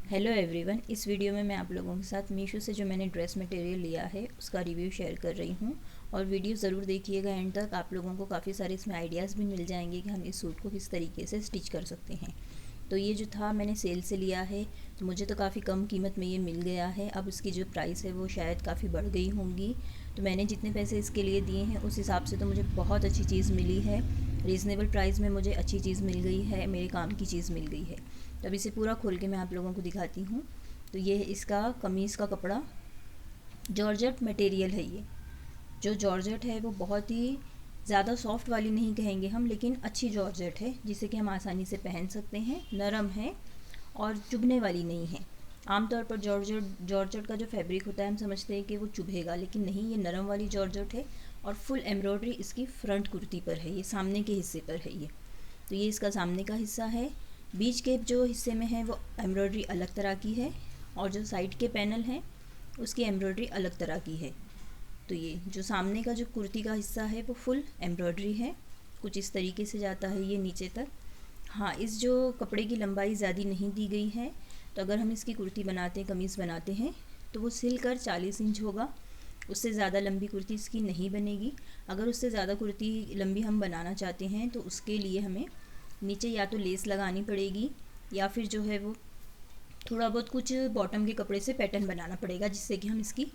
Hello everyone, इस video में मैं आप लोगों के साथ मीशो से जो मैंने ड्रेस मटेरियल लिया है उसका रिव्यू शेयर कर रही हूँ। और वीडियो ज़रूर देखिएगा एंड तक, आप लोगों को काफ़ी सारे इसमें आइडियाज़ भी मिल जाएंगे कि हम इस सूट को किस तरीके से स्टिच कर सकते हैं। तो ये जो था मैंने सेल से लिया है, तो मुझे तो काफ़ी कम कीमत में ये मिल गया है। अब इसकी जो प्राइस है वो शायद काफ़ी बढ़ गई होंगी, तो मैंने जितने पैसे इसके लिए दिए हैं उस हिसाब से तो मुझे बहुत अच्छी चीज़ मिली है। रीज़नेबल प्राइस में मुझे अच्छी चीज़ मिल गई है, मेरे काम की चीज़ मिल गई है। तो अब इसे पूरा खोल के मैं आप लोगों को दिखाती हूँ। तो ये है इसका कमीज़ का कपड़ा, जॉर्जेट मटेरियल है ये। जो जॉर्जेट है वो बहुत ही ज़्यादा सॉफ्ट वाली नहीं कहेंगे हम, लेकिन अच्छी जॉर्जेट है जिसे कि हम आसानी से पहन सकते हैं। नरम है और चुभने वाली नहीं है। आमतौर पर जॉर्जेट का जो फैब्रिक होता है हम समझते हैं कि वो चुभेगा, लेकिन नहीं, ये नरम वाली जॉर्जेट है। और फुल एम्ब्रॉयडरी इसकी फ्रंट कुर्ती पर है, ये सामने के हिस्से पर है ये। तो ये इसका सामने का हिस्सा है। बीच के जो हिस्से में है वो एम्ब्रॉयडरी अलग तरह की है, और जो साइड के पैनल हैं उसकी एम्ब्रॉयडरी अलग तरह की है। तो ये जो सामने का जो कुर्ती का हिस्सा है वो फुल एम्ब्रॉयडरी है, कुछ इस तरीके से जाता है ये नीचे तक। हाँ, इस जो कपड़े की लंबाई ज़्यादा नहीं दी गई है, तो अगर हम इसकी कुर्ती बनाते हैं, कमीज़ बनाते हैं, तो वो सिलकर 40 इंच होगा। उससे ज़्यादा लंबी कुर्ती इसकी नहीं बनेगी। अगर उससे ज़्यादा कुर्ती लंबी हम बनाना चाहते हैं तो उसके लिए हमें नीचे या तो लेस लगानी पड़ेगी, या फिर जो है वो थोड़ा बहुत कुछ बॉटम के कपड़े से पैटर्न बनाना पड़ेगा, जिससे कि हम इसकी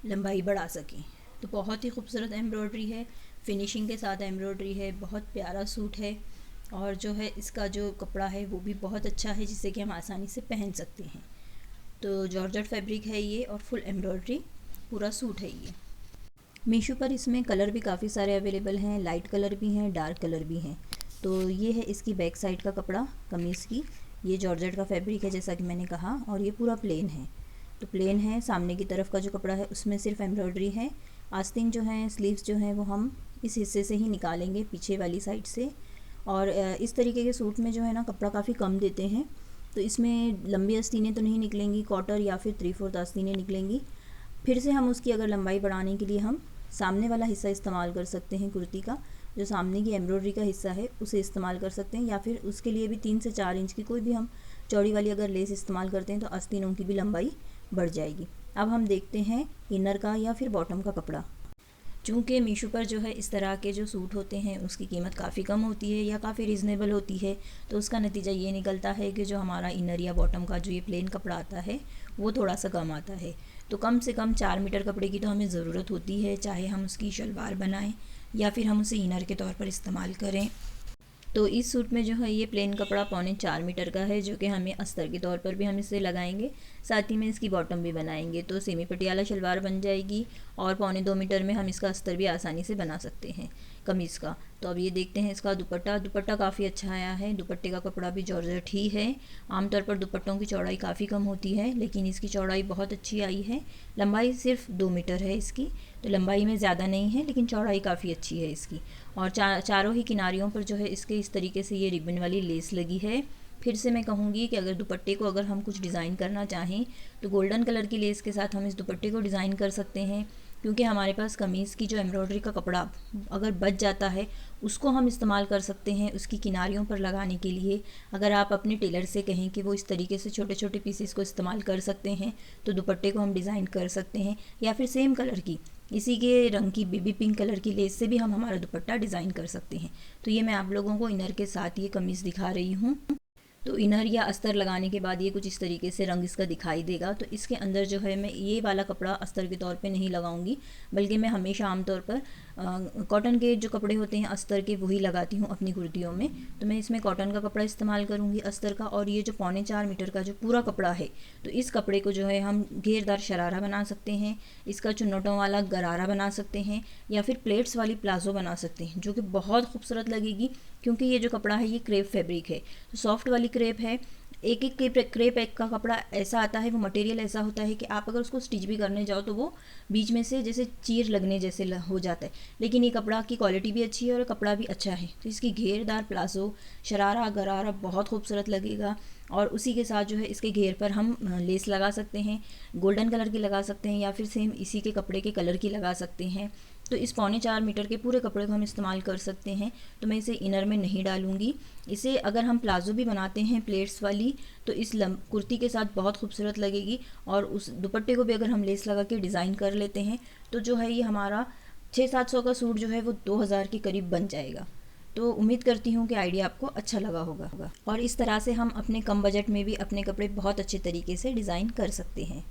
लंबाई बढ़ा सकें। तो बहुत ही खूबसूरत एम्ब्रॉयडरी है, फिनिशिंग के साथ एम्ब्रॉयडरी है, बहुत प्यारा सूट है। और जो है इसका जो कपड़ा है वो भी बहुत अच्छा है, जिससे कि हम आसानी से पहन सकते हैं। तो जॉर्जेट फैब्रिक है ये, और फुल एम्ब्रॉयडरी पूरा सूट है ये। मीशो पर इसमें कलर भी काफ़ी सारे अवेलेबल हैं, लाइट कलर भी हैं, डार्क कलर भी हैं। तो ये है इसकी बैक साइड का कपड़ा कमीज़ की। ये जॉर्जेट का फैब्रिक है जैसा कि मैंने कहा, और ये पूरा प्लेन है। तो प्लेन है, सामने की तरफ का जो कपड़ा है उसमें सिर्फ एम्ब्रॉयडरी है। आस्तीन जो है, स्लीव्स जो हैं वो हम इस हिस्से से ही निकालेंगे, पीछे वाली साइड से। और इस तरीके के सूट में जो है ना कपड़ा काफ़ी कम देते हैं, तो इसमें लंबी आस्तीनें तो नहीं निकलेंगी, क्वार्टर या फिर 3/4 आस्तीनें निकलेंगी। फिर से हम उसकी अगर लंबाई बढ़ाने के लिए हम सामने वाला हिस्सा इस्तेमाल कर सकते हैं, कुर्ती का जो सामने की एम्ब्रॉयडरी का हिस्सा है उसे इस्तेमाल कर सकते हैं, या फिर उसके लिए भी 3 से 4 इंच की कोई भी हम चौड़ी वाली अगर लेस इस्तेमाल करते हैं तो आस्तीनों की भी लंबाई बढ़ जाएगी। अब हम देखते हैं इनर का या फिर बॉटम का कपड़ा। चूँकि मीशो पर जो है इस तरह के जो सूट होते हैं उसकी कीमत काफ़ी कम होती है या काफ़ी रीज़नेबल होती है, तो उसका नतीजा ये निकलता है कि जो हमारा इनर या बॉटम का जो ये प्लेन कपड़ा आता है वो थोड़ा सा कम आता है। तो कम से कम 4 मीटर कपड़े की तो हमें ज़रूरत होती है, चाहे हम उसकी शलवार बनाएं या फिर हम उसे इनर के तौर पर इस्तेमाल करें। तो इस सूट में जो है ये प्लेन कपड़ा 3.25 मीटर का है, जो कि हमें अस्तर के तौर पर भी हम इसे लगाएंगे, साथ ही में इसकी बॉटम भी बनाएंगे तो सेमी पटियाला शलवार बन जाएगी। और 2.25 मीटर में हम इसका अस्तर भी आसानी से बना सकते हैं कमीज़ का। तो अब ये देखते हैं इसका दुपट्टा। दुपट्टा काफ़ी अच्छा आया है, दुपट्टे का कपड़ा भी जॉर्जेट ही है। आमतौर पर दुपट्टों की चौड़ाई काफ़ी कम होती है, लेकिन इसकी चौड़ाई बहुत अच्छी आई है। लंबाई सिर्फ 2 मीटर है इसकी, तो लंबाई में ज़्यादा नहीं है, लेकिन चौड़ाई काफ़ी अच्छी है इसकी। और चारों ही किनारियों पर जो है इसके इस तरीके से ये रिबन वाली लेस लगी है। फिर से मैं कहूँगी कि अगर दुपट्टे को अगर हम कुछ डिज़ाइन करना चाहें तो गोल्डन कलर की लेस के साथ हम इस दुपट्टे को डिज़ाइन कर सकते हैं, क्योंकि हमारे पास कमीज़ की जो एम्ब्रॉयडरी का कपड़ा अगर बच जाता है उसको हम इस्तेमाल कर सकते हैं उसकी किनारियों पर लगाने के लिए। अगर आप अपने टेलर से कहें कि वो इस तरीके से छोटे छोटे पीसेस को इस्तेमाल कर सकते हैं तो दुपट्टे को हम डिज़ाइन कर सकते हैं, या फिर सेम कलर की, इसी के रंग की बेबी पिंक कलर की लेस से भी हम हमारा दुपट्टा डिज़ाइन कर सकते हैं। तो ये मैं आप लोगों को इनर के साथ ये कमीज़ दिखा रही हूँ। तो इनर या अस्तर लगाने के बाद ये कुछ इस तरीके से रंग इसका दिखाई देगा। तो इसके अंदर जो है मैं ये वाला कपड़ा अस्तर के तौर पे नहीं लगाऊंगी, बल्कि मैं हमेशा आमतौर पर कॉटन के जो कपड़े होते हैं अस्तर के वही लगाती हूँ अपनी कुर्तियों में। तो मैं इसमें कॉटन का कपड़ा इस्तेमाल करूँगी अस्तर का। और ये जो 4.25 मीटर का जो पूरा कपड़ा है, तो इस कपड़े को जो है हम घेरदार शरारा बना सकते हैं, इसका चुन्नटों वाला गरारा बना सकते हैं, या फिर प्लेट्स वाली प्लाजो बना सकते हैं, जो कि बहुत खूबसूरत लगेगी। क्योंकि ये जो कपड़ा है ये क्रेप फैब्रिक है, तो सॉफ्ट वाली क्रेप है। एक एक क्रेप एक का कपड़ा ऐसा आता है, वो मटेरियल ऐसा होता है कि आप अगर उसको स्टिच भी करने जाओ तो वो बीच में से जैसे चीर लगने जैसे हो जाता है। लेकिन ये कपड़ा की क्वालिटी भी अच्छी है और कपड़ा भी अच्छा है, तो इसकी घेरदार प्लाजो शरारा गरारा बहुत खूबसूरत लगेगा। और उसी के साथ जो है इसके घेर पर हम लेस लगा सकते हैं, गोल्डन कलर की लगा सकते हैं, या फिर सेम इसी के कपड़े के कलर की लगा सकते हैं। तो इस 3.25 मीटर के पूरे कपड़े को हम इस्तेमाल कर सकते हैं। तो मैं इसे इनर में नहीं डालूँगी। इसे अगर हम प्लाज़ो भी बनाते हैं प्लेट्स वाली तो इस कुर्ती के साथ बहुत खूबसूरत लगेगी। और उस दुपट्टे को भी अगर हम लेस लगा के डिज़ाइन कर लेते हैं तो जो है ये हमारा 600-700 का सूट जो है वो 2000 के करीब बन जाएगा। तो उम्मीद करती हूँ कि आइडिया आपको अच्छा लगा होगा और इस तरह से हम अपने कम बजट में भी अपने कपड़े बहुत अच्छे तरीके से डिज़ाइन कर सकते हैं।